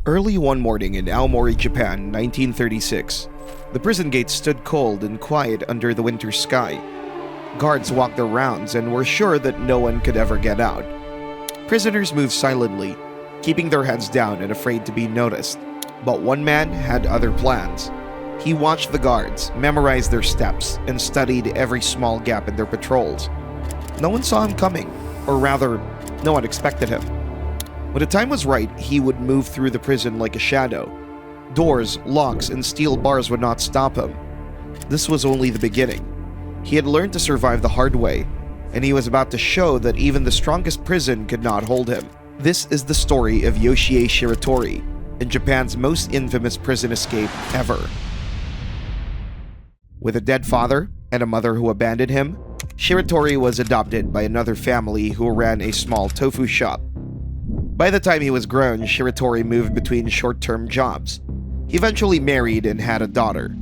Early one morning in Aomori, Japan, 1936, the prison gates stood cold and quiet under the winter sky. Guards walked their rounds and were sure that no one could ever get out. Prisoners moved silently, keeping their heads down and afraid to be noticed. But one man had other plans. He watched the guards, memorized their steps, and studied every small gap in their patrols. No one saw him coming, or rather, no one expected him. When the time was right, he would move through the prison like a shadow. Doors, locks, and steel bars would not stop him. This was only the beginning. He had learned to survive the hard way, and he was about to show that even the strongest prison could not hold him. This is the story of Yoshie Shiratori, in Japan's most infamous prison escape ever. With a dead father and a mother who abandoned him, Shiratori was adopted by another family who ran a small tofu shop. By the time he was grown, Shiratori moved between short-term jobs. He eventually married and had a daughter.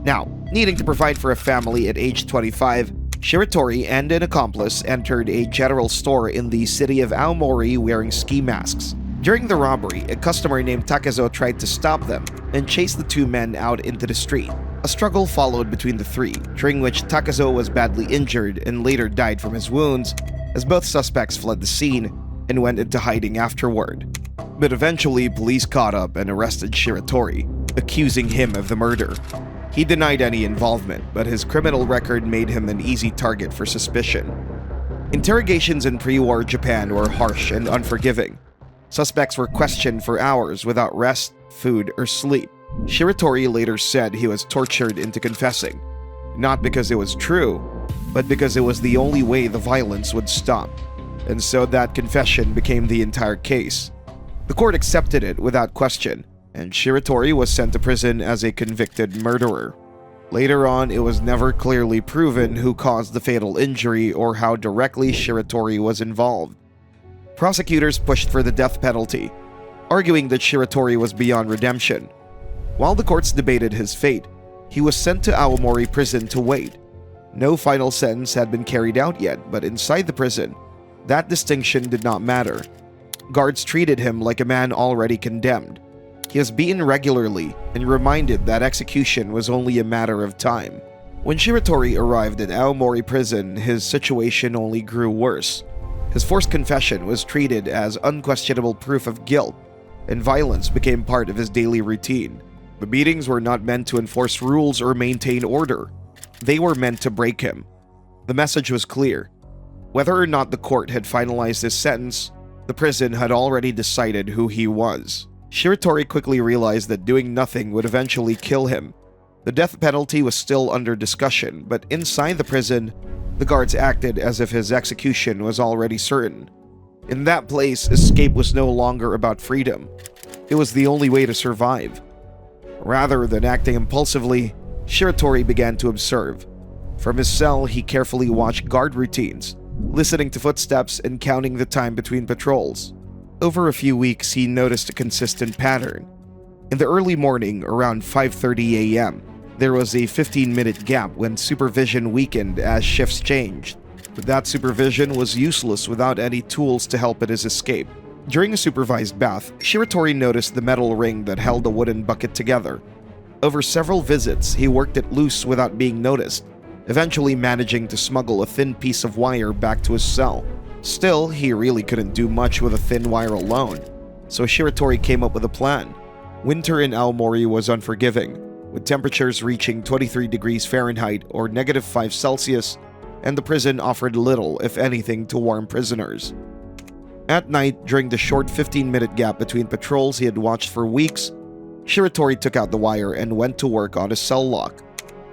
Now, needing to provide for a family at age 25, Shiratori and an accomplice entered a general store in the city of Aomori wearing ski masks. During the robbery, a customer named Takezo tried to stop them and chase the two men out into the street. A struggle followed between the three, during which Takezo was badly injured and later died from his wounds, as both suspects fled the scene and went into hiding afterward. But eventually, police caught up and arrested Shiratori, accusing him of the murder. He denied any involvement, but his criminal record made him an easy target for suspicion. Interrogations in pre-war Japan were harsh and unforgiving. Suspects were questioned for hours without rest, food, or sleep. Shiratori later said he was tortured into confessing, not because it was true, but because it was the only way the violence would stop. And so that confession became the entire case. The court accepted it without question, and Shiratori was sent to prison as a convicted murderer. Later on, it was never clearly proven who caused the fatal injury or how directly Shiratori was involved. Prosecutors pushed for the death penalty, arguing that Shiratori was beyond redemption. While the courts debated his fate, he was sent to Aomori prison to wait. No final sentence had been carried out yet, but inside the prison, that distinction did not matter. Guards treated him like a man already condemned. He was beaten regularly and reminded that execution was only a matter of time. When Shiratori arrived at Aomori prison, his situation only grew worse. His forced confession was treated as unquestionable proof of guilt, and violence became part of his daily routine. The beatings were not meant to enforce rules or maintain order. They were meant to break him. The message was clear. Whether or not the court had finalized his sentence, the prison had already decided who he was. Shiratori quickly realized that doing nothing would eventually kill him. The death penalty was still under discussion, but inside the prison, the guards acted as if his execution was already certain. In that place, escape was no longer about freedom. It was the only way to survive. Rather than acting impulsively, Shiratori began to observe. From his cell, he carefully watched guard routines, listening to footsteps and counting the time between patrols. Over a few weeks, he noticed a consistent pattern. In the early morning, around 5:30 a.m., there was a 15-minute gap when supervision weakened as shifts changed. But that supervision was useless without any tools to help in his escape. During a supervised bath, Shiratori noticed the metal ring that held the wooden bucket together. Over several visits, he worked it loose without being noticed, eventually managing to smuggle a thin piece of wire back to his cell. Still, he really couldn't do much with a thin wire alone, so Shiratori came up with a plan. Winter in Aomori was unforgiving, with temperatures reaching 23 degrees Fahrenheit or -5 Celsius, and the prison offered little, if anything, to warm prisoners. At night, during the short 15-minute gap between patrols he had watched for weeks, Shiratori took out the wire and went to work on his cell lock.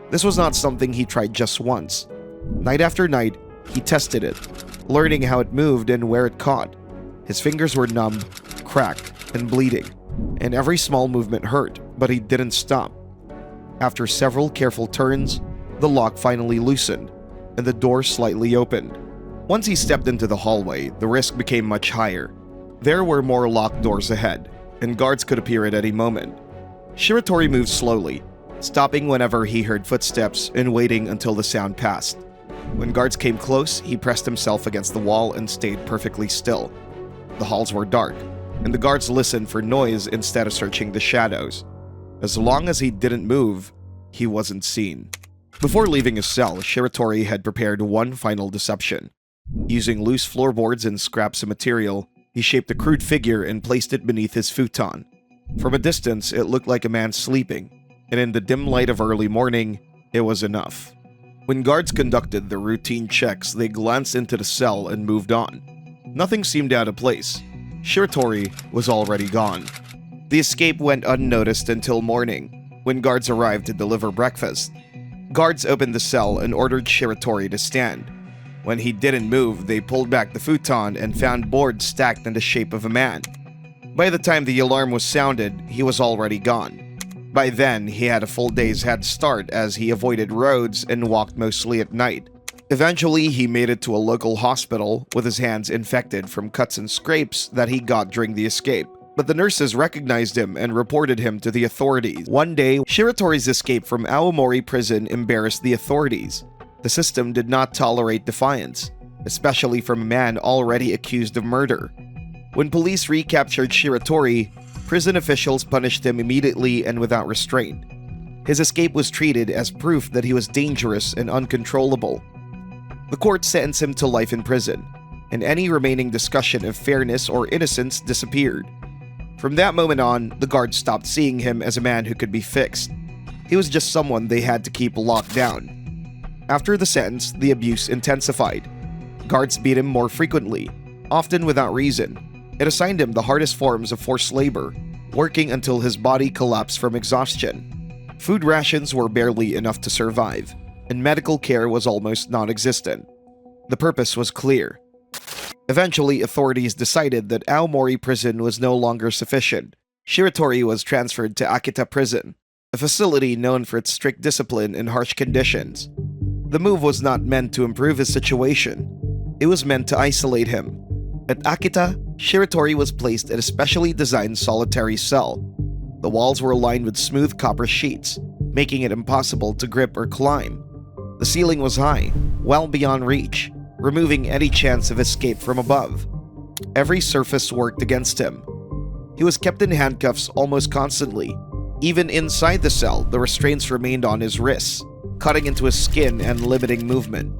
This was not something he tried just once. Night after night, he tested it, learning how it moved and where it caught. His fingers were numb, cracked, and bleeding, and every small movement hurt, but he didn't stop. After several careful turns, the lock finally loosened, and the door slightly opened. Once he stepped into the hallway, the risk became much higher. There were more locked doors ahead, and guards could appear at any moment. Shiratori moved slowly, stopping whenever he heard footsteps and waiting until the sound passed. When guards came close, he pressed himself against the wall and stayed perfectly still. The halls were dark, and the guards listened for noise instead of searching the shadows. As long as he didn't move, he wasn't seen. Before leaving his cell, Shiratori had prepared one final deception. Using loose floorboards and scraps of material, he shaped a crude figure and placed it beneath his futon. From a distance, it looked like a man sleeping, and in the dim light of early morning, it was enough. When guards conducted their routine checks, they glanced into the cell and moved on. Nothing seemed out of place. Shiratori was already gone. The escape went unnoticed until morning, when guards arrived to deliver breakfast. Guards opened the cell and ordered Shiratori to stand. When he didn't move, they pulled back the futon and found boards stacked in the shape of a man. By the time the alarm was sounded, he was already gone. By then, he had a full day's head start as he avoided roads and walked mostly at night. Eventually, he made it to a local hospital with his hands infected from cuts and scrapes that he got during the escape. But the nurses recognized him and reported him to the authorities. One day, Shiratori's escape from Aomori prison embarrassed the authorities. The system did not tolerate defiance, especially from a man already accused of murder. When police recaptured Shiratori, prison officials punished him immediately and without restraint. His escape was treated as proof that he was dangerous and uncontrollable. The court sentenced him to life in prison, and any remaining discussion of fairness or innocence disappeared. From that moment on, the guards stopped seeing him as a man who could be fixed. He was just someone they had to keep locked down. After the sentence, the abuse intensified. Guards beat him more frequently, often without reason, and assigned him the hardest forms of forced labor, working until his body collapsed from exhaustion. Food rations were barely enough to survive, and medical care was almost non-existent. The purpose was clear. Eventually, authorities decided that Aomori prison was no longer sufficient. Shiratori was transferred to Akita prison, a facility known for its strict discipline and harsh conditions. The move was not meant to improve his situation. It was meant to isolate him. At Akita, Shiratori was placed in a specially designed solitary cell. The walls were lined with smooth copper sheets, making it impossible to grip or climb. The ceiling was high, well beyond reach, removing any chance of escape from above. Every surface worked against him. He was kept in handcuffs almost constantly. Even inside the cell, the restraints remained on his wrists, cutting into his skin and limiting movement.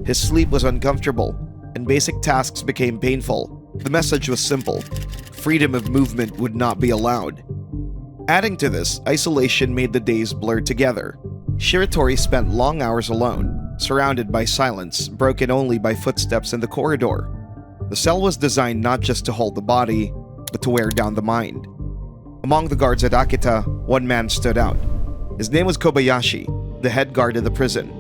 His sleep was uncomfortable, and basic tasks became painful. The message was simple: freedom of movement would not be allowed. Adding to this, isolation made the days blur together. Shiratori spent long hours alone, surrounded by silence, broken only by footsteps in the corridor. The cell was designed not just to hold the body, but to wear down the mind. Among the guards at Akita, one man stood out. His name was Kobayashi, the head guard of the prison.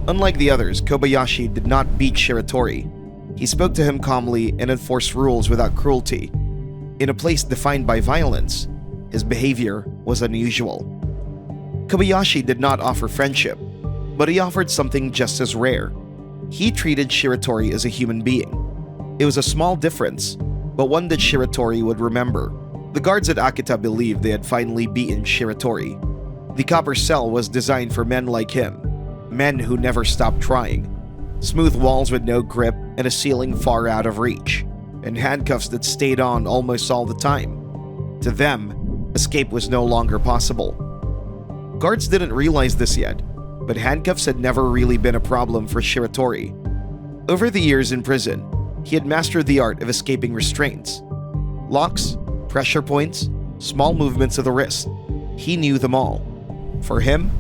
Unlike the others, Kobayashi did not beat Shiratori. He spoke to him calmly and enforced rules without cruelty. In a place defined by violence, his behavior was unusual. Kobayashi did not offer friendship, but he offered something just as rare. He treated Shiratori as a human being. It was a small difference, but one that Shiratori would remember. The guards at Akita believed they had finally beaten Shiratori. The copper cell was designed for men like him, men who never stopped trying. Smooth walls with no grip and a ceiling far out of reach, and handcuffs that stayed on almost all the time. To them, escape was no longer possible. Guards didn't realize this yet, but handcuffs had never really been a problem for Shiratori. Over the years in prison, he had mastered the art of escaping restraints. Locks, pressure points, small movements of the wrist. He knew them all. For him,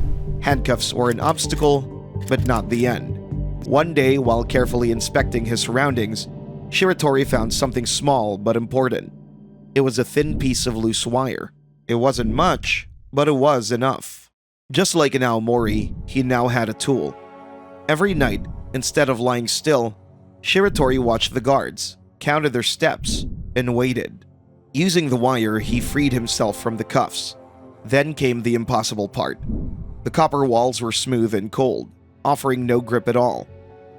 handcuffs were an obstacle, but not the end. One day, while carefully inspecting his surroundings, Shiratori found something small but important. It was a thin piece of loose wire. It wasn't much, but it was enough. Just like in Aomori, he now had a tool. Every night, instead of lying still, Shiratori watched the guards, counted their steps, and waited. Using the wire, he freed himself from the cuffs. Then came the impossible part. The copper walls were smooth and cold, offering no grip at all.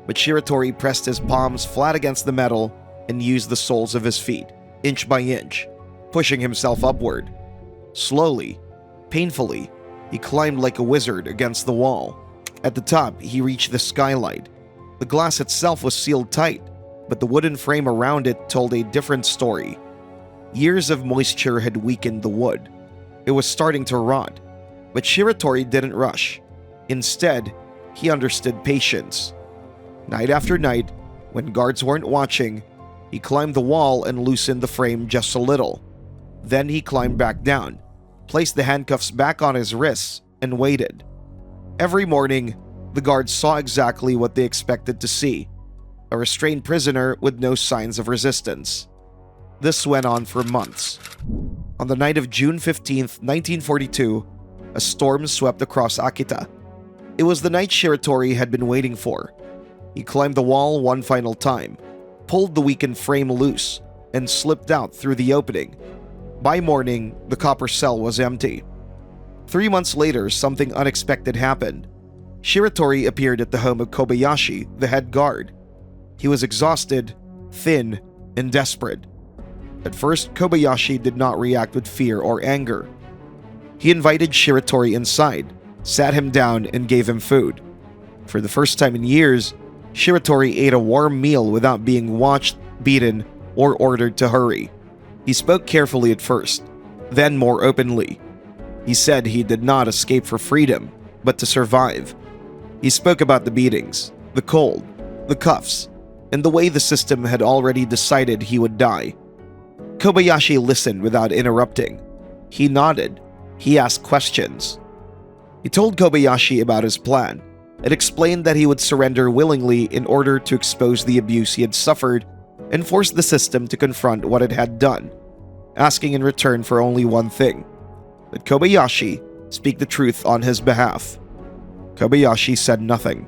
But Shiratori pressed his palms flat against the metal and used the soles of his feet, inch by inch, pushing himself upward. Slowly, painfully, he climbed like a wizard against the wall. At the top, he reached the skylight. The glass itself was sealed tight, but the wooden frame around it told a different story. Years of moisture had weakened the wood. It was starting to rot, but Shiratori didn't rush. Instead, he understood patience. Night after night, when guards weren't watching, he climbed the wall and loosened the frame just a little. Then he climbed back down, placed the handcuffs back on his wrists, and waited. Every morning, the guards saw exactly what they expected to see: a restrained prisoner with no signs of resistance. This went on for months. On the night of June 15th, 1942, a storm swept across Akita. It was the night Shiratori had been waiting for. He climbed the wall one final time, pulled the weakened frame loose, and slipped out through the opening. By morning, the copper cell was empty. 3 months later, something unexpected happened. Shiratori appeared at the home of Kobayashi, the head guard. He was exhausted, thin, and desperate. At first, Kobayashi did not react with fear or anger. He invited Shiratori inside, sat him down, and gave him food. For the first time in years, Shiratori ate a warm meal without being watched, beaten, or ordered to hurry. He spoke carefully at first, then more openly. He said he did not escape for freedom, but to survive. He spoke about the beatings, the cold, the cuffs, and the way the system had already decided he would die. Kobayashi listened without interrupting. He nodded. He asked questions. He told Kobayashi about his plan and explained that he would surrender willingly in order to expose the abuse he had suffered and force the system to confront what it had done, asking in return for only one thing: that Kobayashi speak the truth on his behalf. Kobayashi said nothing.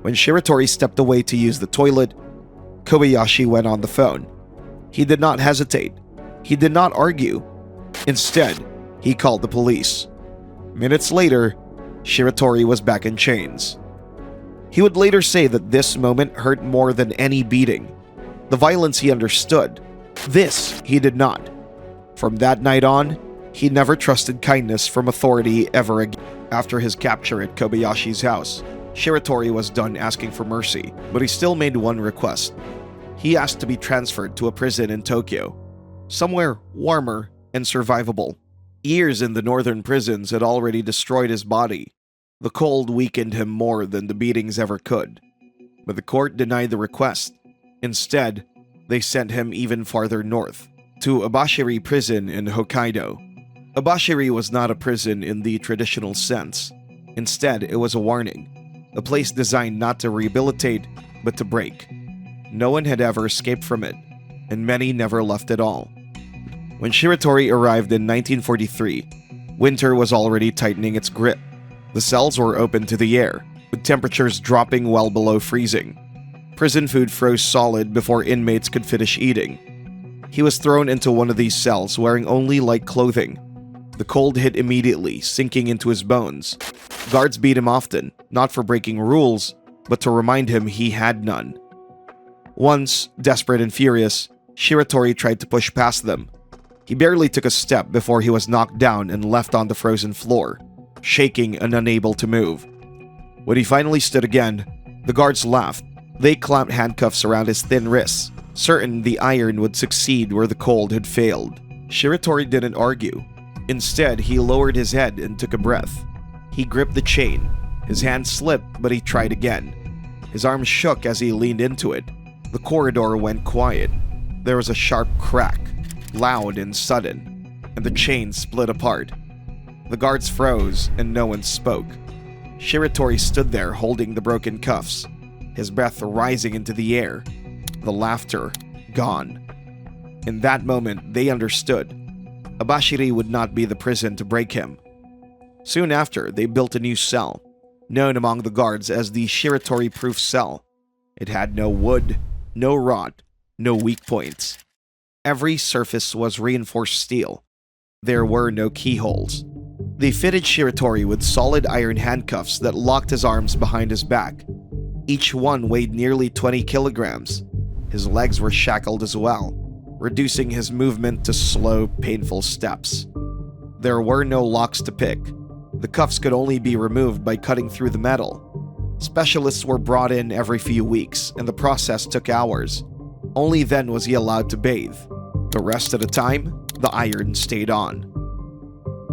When Shiratori stepped away to use the toilet, Kobayashi went on the phone. He did not hesitate. He did not argue. Instead, he called the police. Minutes later, Shiratori was back in chains. He would later say that this moment hurt more than any beating. The violence he understood. This he did not. From that night on, he never trusted kindness from authority ever again. After his capture at Kobayashi's house, Shiratori was done asking for mercy, but he still made one request. He asked to be transferred to a prison in Tokyo, somewhere warmer and survivable. Years in the northern prisons had already destroyed his body. The cold weakened him more than the beatings ever could. But the court denied the request. Instead, they sent him even farther north, to Abashiri prison in Hokkaido. Abashiri was not a prison in the traditional sense. Instead, it was a warning, a place designed not to rehabilitate, but to break. No one had ever escaped from it, and many never left at all. When Shiratori arrived in 1943, winter was already tightening its grip. The cells were open to the air, with temperatures dropping well below freezing. Prison food froze solid before inmates could finish eating. He was thrown into one of these cells wearing only light clothing. The cold hit immediately, sinking into his bones. Guards beat him often, not for breaking rules, but to remind him he had none. Once, desperate and furious, Shiratori tried to push past them. He barely took a step before he was knocked down and left on the frozen floor, shaking and unable to move. When he finally stood again, the guards laughed. They clamped handcuffs around his thin wrists, certain the iron would succeed where the cold had failed. Shiratori didn't argue. Instead, he lowered his head and took a breath. He gripped the chain. His hand slipped, but he tried again. His arms shook as he leaned into it. The corridor went quiet. There was a sharp crack, loud and sudden, and the chain split apart. The guards froze, and no one spoke. Shiratori stood there holding the broken cuffs, his breath rising into the air, the laughter gone. In that moment, they understood. Abashiri would not be the prison to break him. Soon after, they built a new cell, known among the guards as the Shiratori-proof cell. It had no wood, no rot, no weak points. Every surface was reinforced steel. There were no keyholes. They fitted Shiratori with solid iron handcuffs that locked his arms behind his back. Each one weighed nearly 20 kilograms. His legs were shackled as well, reducing his movement to slow, painful steps. There were no locks to pick. The cuffs could only be removed by cutting through the metal. Specialists were brought in every few weeks, and the process took hours. Only then was he allowed to bathe. The rest of the time, the iron stayed on.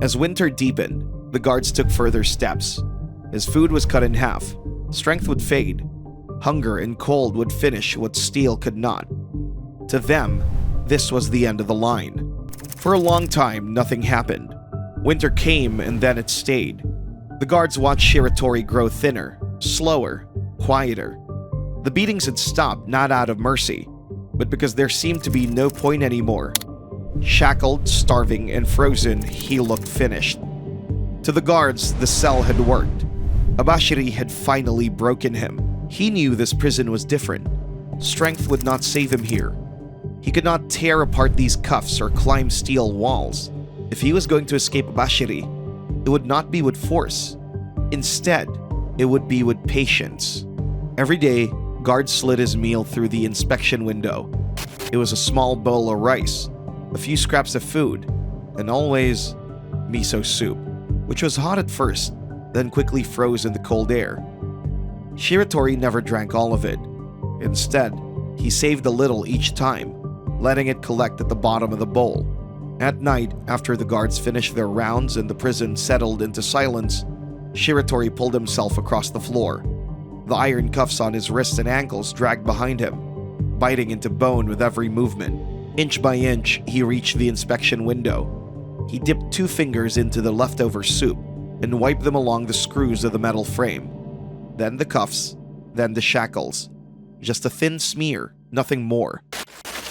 As winter deepened, the guards took further steps. His food was cut in half, strength would fade, hunger and cold would finish what steel could not. To them, this was the end of the line. For a long time, nothing happened. Winter came and then it stayed. The guards watched Shiratori grow thinner, slower, quieter. The beatings had stopped not out of mercy, but because there seemed to be no point anymore. Shackled, starving, and frozen, he looked finished. To the guards, the cell had worked. Abashiri had finally broken him. He knew this prison was different. Strength would not save him here. He could not tear apart these cuffs or climb steel walls. If he was going to escape Abashiri, it would not be with force. Instead, it would be with patience. Every day, guards slid his meal through the inspection window. It was a small bowl of rice, a few scraps of food, and always miso soup, which was hot at first, then quickly froze in the cold air. Shiratori never drank all of it. Instead, he saved a little each time, letting it collect at the bottom of the bowl. At night, after the guards finished their rounds and the prison settled into silence, Shiratori pulled himself across the floor. The iron cuffs on his wrists and ankles dragged behind him, biting into bone with every movement. Inch by inch, he reached the inspection window. He dipped 2 fingers into the leftover soup and wiped them along the screws of the metal frame. Then the cuffs, then the shackles. Just a thin smear, nothing more.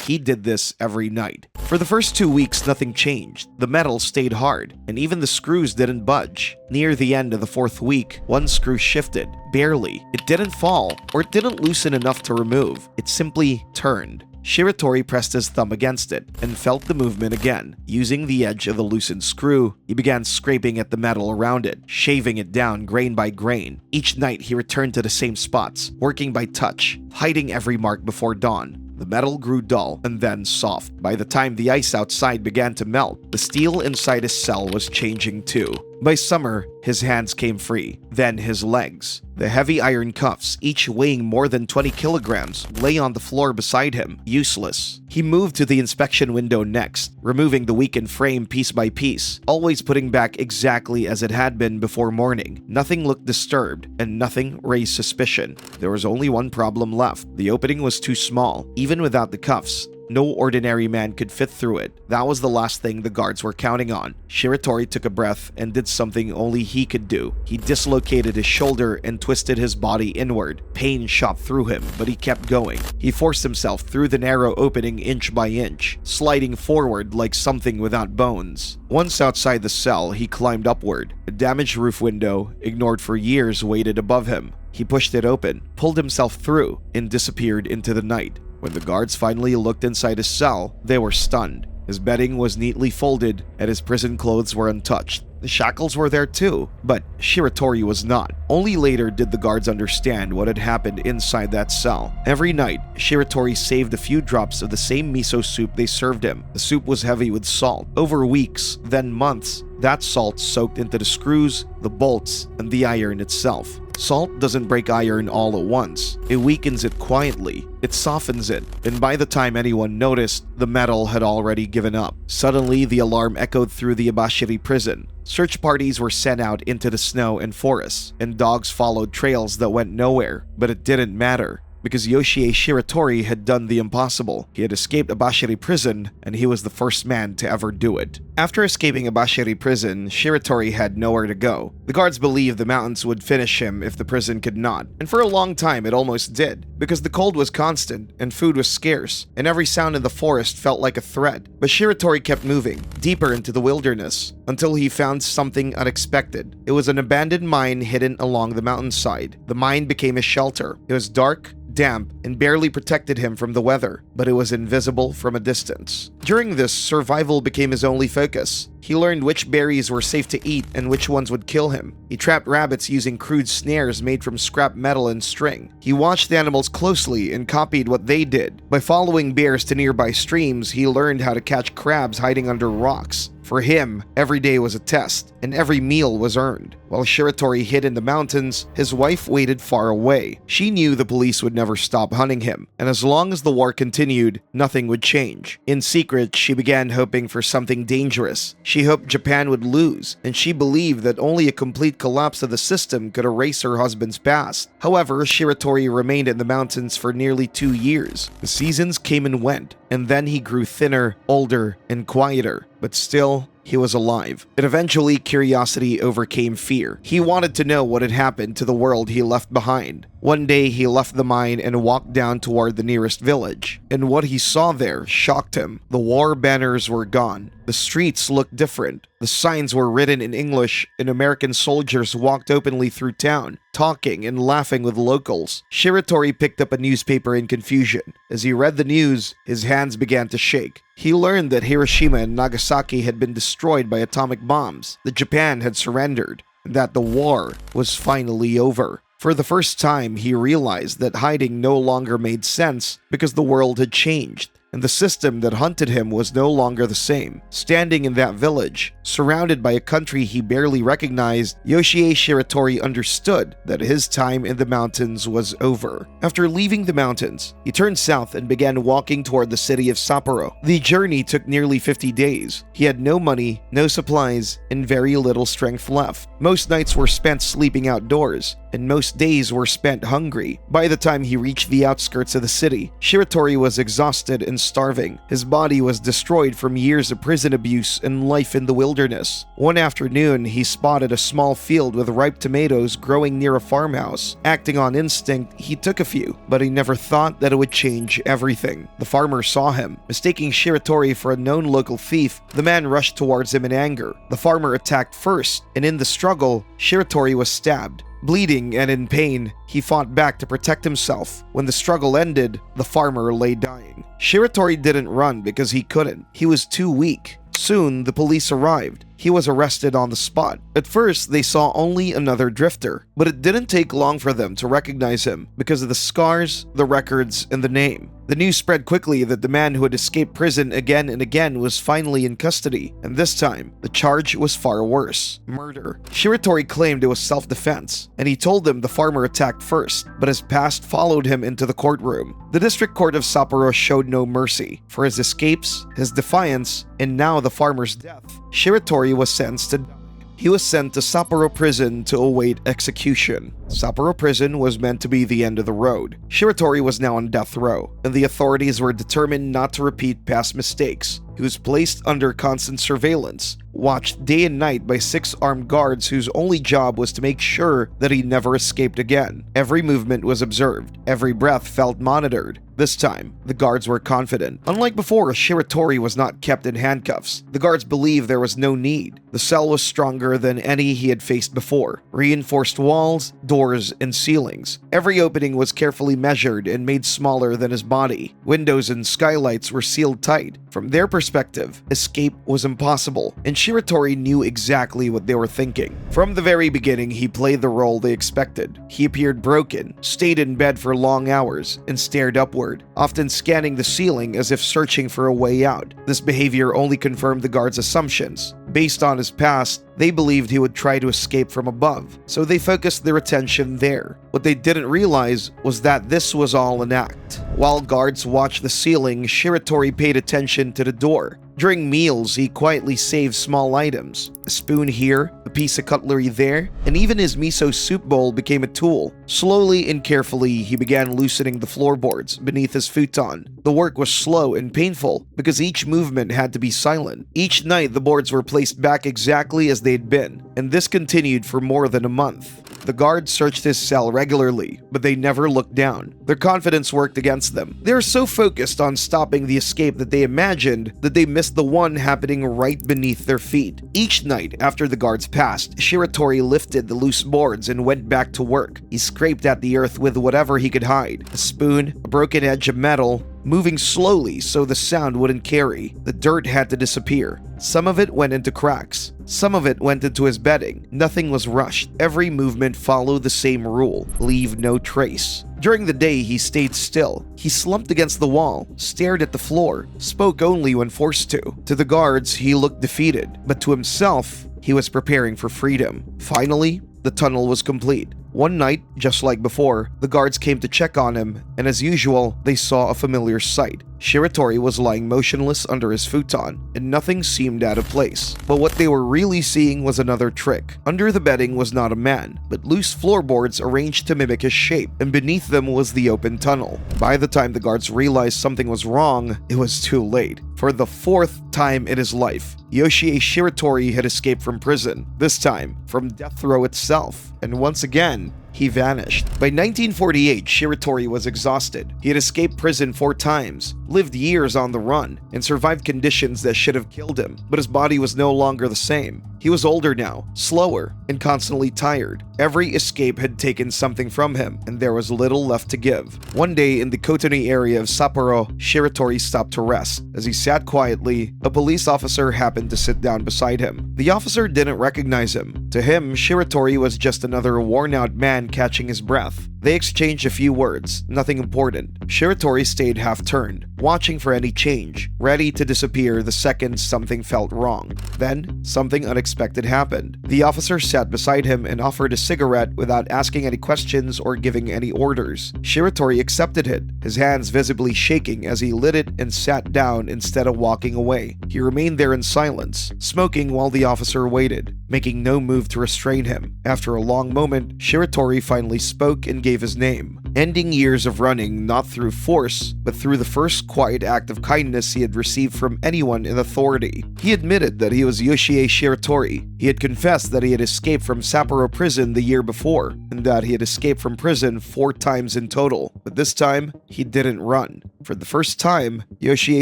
He did this every night. For the first 2 weeks, nothing changed. The metal stayed hard, and even the screws didn't budge. Near the end of the 4th week, one screw shifted, barely. It didn't fall, or it didn't loosen enough to remove. It simply turned. Shiratori pressed his thumb against it and felt the movement again. Using the edge of the loosened screw, he began scraping at the metal around it, shaving it down grain by grain. Each night, he returned to the same spots, working by touch, hiding every mark before dawn. The metal grew dull and then soft. By the time the ice outside began to melt, the steel inside his cell was changing too. By summer, his hands came free, then his legs. The heavy iron cuffs, each weighing more than 20 kilograms, lay on the floor beside him, useless. He moved to the inspection window next, removing the weakened frame piece by piece, always putting back exactly as it had been before morning. Nothing looked disturbed, and nothing raised suspicion. There was only one problem left. The opening was too small. Even without the cuffs, no ordinary man could fit through it. That was the last thing the guards were counting on. Shiratori took a breath and did something only he could do. He dislocated his shoulder and twisted his body inward. Pain shot through him, but he kept going. He forced himself through the narrow opening inch by inch, sliding forward like something without bones. Once outside the cell, he climbed upward. A damaged roof window, ignored for years, waited above him. He pushed it open, pulled himself through, and disappeared into the night. When the guards finally looked inside his cell, they were stunned. His bedding was neatly folded, and his prison clothes were untouched. The shackles were there too, but Shiratori was not. Only later did the guards understand what had happened inside that cell. Every night, Shiratori saved a few drops of the same miso soup they served him. The soup was heavy with salt. Over weeks, then months, that salt soaked into the screws, the bolts, and the iron itself. Salt doesn't break iron all at once. It weakens it quietly. It softens it, and by the time anyone noticed, the metal had already given up. Suddenly, the alarm echoed through the Abashiri prison. Search parties were sent out into the snow and forests, and dogs followed trails that went nowhere. But it didn't matter, because Yoshie Shiratori had done the impossible. He had escaped Abashiri prison, and he was the first man to ever do it. After escaping Abashiri prison, Shiratori had nowhere to go. The guards believed the mountains would finish him if the prison could not, and for a long time it almost did, because the cold was constant, and food was scarce, and every sound in the forest felt like a threat. But Shiratori kept moving, deeper into the wilderness, until he found something unexpected. It was an abandoned mine hidden along the mountainside. The mine became his shelter. It was dark, damp, and barely protected him from the weather, but it was invisible from a distance. During this, survival became his only focus. He learned which berries were safe to eat and which ones would kill him. He trapped rabbits using crude snares made from scrap metal and string. He watched the animals closely and copied what they did. By following bears to nearby streams, he learned how to catch crabs hiding under rocks. For him, every day was a test, and every meal was earned. While Shiratori hid in the mountains, his wife waited far away. She knew the police would never stop hunting him, and as long as the war continued, nothing would change. In secret, she began hoping for something dangerous. She hoped Japan would lose, and she believed that only a complete collapse of the system could erase her husband's past. However, Shiratori remained in the mountains for nearly 2 years. The seasons came and went, and then he grew thinner, older, and quieter. But still, he was alive. But eventually, curiosity overcame fear. He wanted to know what had happened to the world he left behind. One day, he left the mine and walked down toward the nearest village. And what he saw there shocked him. The war banners were gone. The streets looked different. The signs were written in English, and American soldiers walked openly through town, talking and laughing with locals. Shiratori picked up a newspaper in confusion. As he read the news, his hands began to shake. He learned that Hiroshima and Nagasaki had been destroyed by atomic bombs, that Japan had surrendered, and that the war was finally over. For the first time, he realized that hiding no longer made sense because the world had changed, and the system that hunted him was no longer the same. Standing in that village, surrounded by a country he barely recognized, Yoshie Shiratori understood that his time in the mountains was over. After leaving the mountains, he turned south and began walking toward the city of Sapporo. The journey took nearly 50 days. He had no money, no supplies, and very little strength left. Most nights were spent sleeping outdoors, and most days were spent hungry. By the time he reached the outskirts of the city, Shiratori was exhausted and starving. His body was destroyed from years of prison abuse and life in the wilderness. One afternoon, he spotted a small field with ripe tomatoes growing near a farmhouse. Acting on instinct, he took a few, but he never thought that it would change everything. The farmer saw him. Mistaking Shiratori for a known local thief, the man rushed towards him in anger. The farmer attacked first, and in the struggle, Shiratori was stabbed. Bleeding and in pain, he fought back to protect himself. When the struggle ended, the farmer lay dying. Shiratori didn't run because he couldn't. He was too weak. Soon, the police arrived. He was arrested on the spot. At first, they saw only another drifter, but it didn't take long for them to recognize him because of the scars, the records, and the name. The news spread quickly that the man who had escaped prison again and again was finally in custody, and this time, the charge was far worse: murder. Shiratori claimed it was self-defense, and he told them the farmer attacked first, but his past followed him into the courtroom. The district court of Sapporo showed no mercy. For his escapes, his defiance, and now the farmer's death, Shiratori was sentenced to die. He was sent to Sapporo prison to await execution. Sapporo prison was meant to be the end of the road. Shiratori was now on death row, and the authorities were determined not to repeat past mistakes. He was placed under constant surveillance, watched day and night by 6 armed guards whose only job was to make sure that he never escaped again. Every movement was observed. Every breath felt monitored. This time, the guards were confident. Unlike before, Shiratori was not kept in handcuffs. The guards believed there was no need. The cell was stronger than any he had faced before. Reinforced walls, doors, and ceilings. Every opening was carefully measured and made smaller than his body. Windows and skylights were sealed tight. From their perspective, escape was impossible, and Shiratori knew exactly what they were thinking. From the very beginning, he played the role they expected. He appeared broken, stayed in bed for long hours, and stared upward, often scanning the ceiling as if searching for a way out. This behavior only confirmed the guards' assumptions. Based on his past, they believed he would try to escape from above, so they focused their attention there. What they didn't realize was that this was all an act. While guards watched the ceiling, Shiratori paid attention to the door. During meals, he quietly saved small items. A spoon here, a piece of cutlery there, and even his miso soup bowl became a tool. Slowly and carefully, he began loosening the floorboards beneath his futon. The work was slow and painful because each movement had to be silent. Each night, the boards were placed back exactly as they'd been, and this continued for more than a month. The guards searched his cell regularly, but they never looked down. Their confidence worked against them. They were so focused on stopping the escape that they imagined that they missed the one happening right beneath their feet. Each night after the guards passed, Shiratori lifted the loose boards and went back to work. He scraped at the earth with whatever he could hide: a spoon, a broken edge of metal, moving slowly so the sound wouldn't carry. The dirt had to disappear. Some of it went into cracks. Some of it went into his bedding. Nothing was rushed. Every movement followed the same rule: leave no trace. During the day, he stayed still. He slumped against the wall, stared at the floor, spoke only when forced to. To the guards, he looked defeated, but to himself, he was preparing for freedom. Finally, the tunnel was complete. One night, just like before, the guards came to check on him, and as usual, they saw a familiar sight. Shiratori was lying motionless under his futon, and nothing seemed out of place. But what they were really seeing was another trick. Under the bedding was not a man, but loose floorboards arranged to mimic his shape, and beneath them was the open tunnel. By the time the guards realized something was wrong, it was too late. For the fourth time in his life, Yoshie Shiratori had escaped from prison, this time from death row itself, and once again, he vanished. By 1948, Shiratori was exhausted. He had escaped prison 4 times, lived years on the run, and survived conditions that should have killed him, but his body was no longer the same. He was older now, slower, and constantly tired. Every escape had taken something from him, and there was little left to give. One day in the Kotani area of Sapporo, Shiratori stopped to rest. As he sat quietly, a police officer happened to sit down beside him. The officer didn't recognize him. To him, Shiratori was just another worn-out man catching his breath. They exchanged a few words, nothing important. Shiratori stayed half-turned, watching for any change, ready to disappear the second something felt wrong. Then, something unexpected happened. The officer sat beside him and offered a cigarette without asking any questions or giving any orders. Shiratori accepted it, his hands visibly shaking as he lit it and sat down instead of walking away. He remained there in silence, smoking while the officer waited, making no move to restrain him. After a long moment, Shiratori finally spoke and gave his name, ending years of running not through force, but through the first quiet act of kindness he had received from anyone in authority. He admitted that he was Yoshie Shiratori. He had confessed that he had escaped from Sapporo prison the year before, and that he had escaped from prison 4 times in total. But this time, he didn't run. For the first time, Yoshie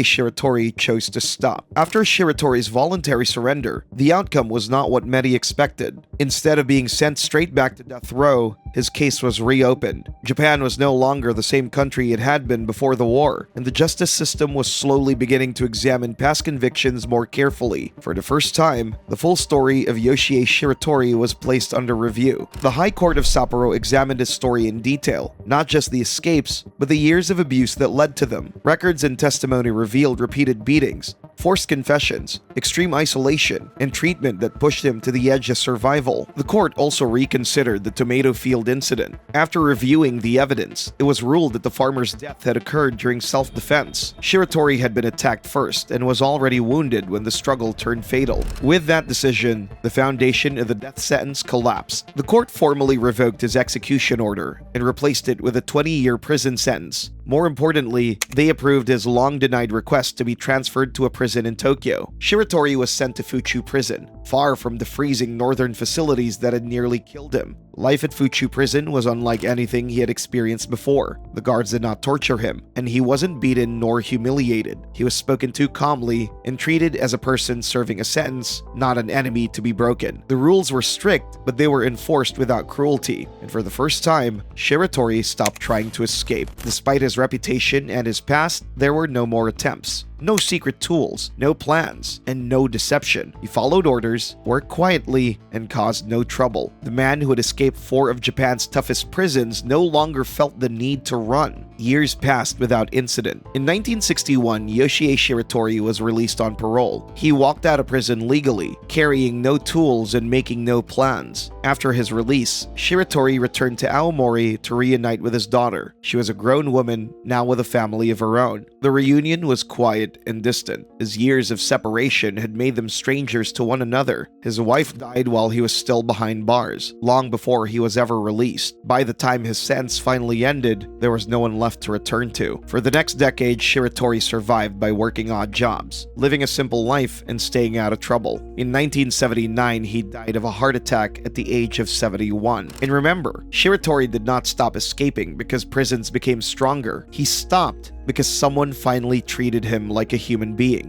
Shiratori chose to stop. After Shiratori's voluntary surrender, the outcome was not what many expected. Instead of being sent straight back to death row, his case was reopened. Japan was no longer the same country it had been before the war, and the justice system was slowly beginning to examine past convictions more carefully. For the first time, the full story of Yoshie Shiratori was placed under review. The High Court of Sapporo examined his story in detail, not just the escapes, but the years of abuse that led to them. Records and testimony revealed repeated beatings, forced confessions, extreme isolation, and treatment that pushed him to the edge of survival. The court also reconsidered the tomato field incident. After reviewing the evidence, it was ruled that the farmer's death had occurred during self-defense. Shiratori had been attacked first and was already wounded when the struggle turned fatal. With that decision, the foundation of the death sentence collapsed. The court formally revoked his execution order and replaced it with a 20-year prison sentence. More importantly, they approved his long-denied request to be transferred to a prison in Tokyo. Shiratori was sent to Fuchu prison, far from the freezing northern facilities that had nearly killed him. Life at Fuchu prison was unlike anything he had experienced before. The guards did not torture him, and he wasn't beaten nor humiliated. He was spoken to calmly and treated as a person serving a sentence, not an enemy to be broken. The rules were strict, but they were enforced without cruelty, and for the first time, Shiratori stopped trying to escape. Despite his reputation and his past, there were no more attempts. No secret tools, no plans, and no deception. He followed orders, worked quietly, and caused no trouble. The man who had escaped 4 of Japan's toughest prisons no longer felt the need to run. Years passed without incident. In 1961, Yoshie Shiratori was released on parole. He walked out of prison legally, carrying no tools and making no plans. After his release, Shiratori returned to Aomori to reunite with his daughter. She was a grown woman, now with a family of her own. The reunion was quiet and distant, as years of separation had made them strangers to one another. His wife died while he was still behind bars, long before he was ever released. By the time his sentence finally ended, there was no one left to return to. For the next decade, Shiratori survived by working odd jobs, living a simple life, and staying out of trouble. In 1979, he died of a heart attack at the age of 71. And remember, Shiratori did not stop escaping because prisons became stronger. He stopped because someone finally treated him like a human being.